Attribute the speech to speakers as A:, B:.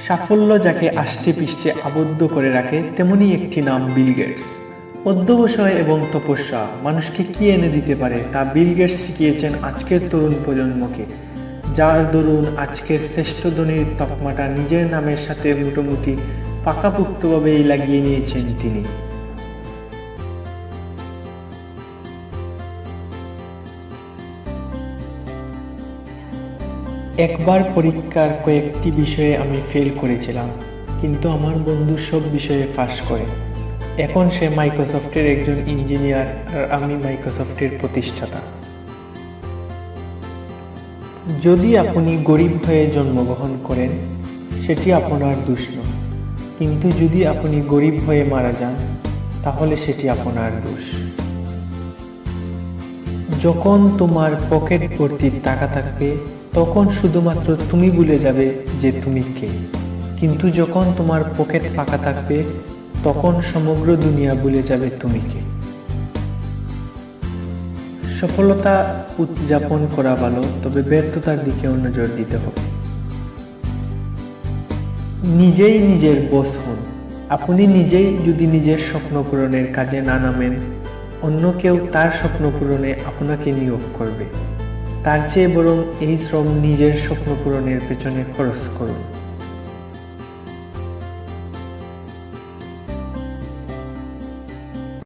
A: সাফল্য যাকে আষ্টে পৃষ্ঠে আবদ্ধ করে রাখে তেমনি একটি নাম বিল গেটস। অধ্যবসায় এবং তপস্যা মানুষকে কি এনে দিতে পারে তা বিল গেটস শিখিয়েছেন আজকের তরুণ প্রজন্মকে, যার দরুন আজকের শ্রেষ্ঠ ধনীর তকমাটা নিজের নামের সাথে মোটামুটি পাকাপোক্তভাবেই লাগিয়ে নিয়েছেন তিনি। একবার পরীক্ষার কয়েকটি বিষয়ে আমি ফেল করেছিলাম, কিন্তু আমার বন্ধু সব বিষয়ে পাস করে। এখন সে মাইক্রোসফটের একজন ইঞ্জিনিয়ার আর আমি মাইক্রোসফটের প্রতিষ্ঠাতা। যদি আপনি গরিব হয়ে জন্মগ্রহণ করেন সেটি আপনার দোষ নয়, কিন্তু যদি আপনি গরিব হয়ে মারা যান তাহলে সেটি আপনার দোষ। যখন তোমার পকেট ভর্তি টাকা থাকবে তখন শুধুমাত্র তুমি ভুলে যাবে যে তুমি কে, কিন্তু যখন তোমার পকেট ফাঁকা থাকবে তখন সমগ্র দুনিয়া ভুলে যাবে তুমি কে। সফলতা উদযাপন করা ভালো, তবে ব্যর্থতার দিকেও নজর দিতে হবে। নিজেই নিজের বস হন। আপনি নিজেই যদি নিজের স্বপ্ন পূরণের কাজে না নামেন, অন্য কেউ তার স্বপ্ন পূরণে আপনাকে নিয়োগ করবে। তার চেয়ে বরং এই শ্রম নিজের স্বপ্ন পূরণের পেছনে খরচ করুন।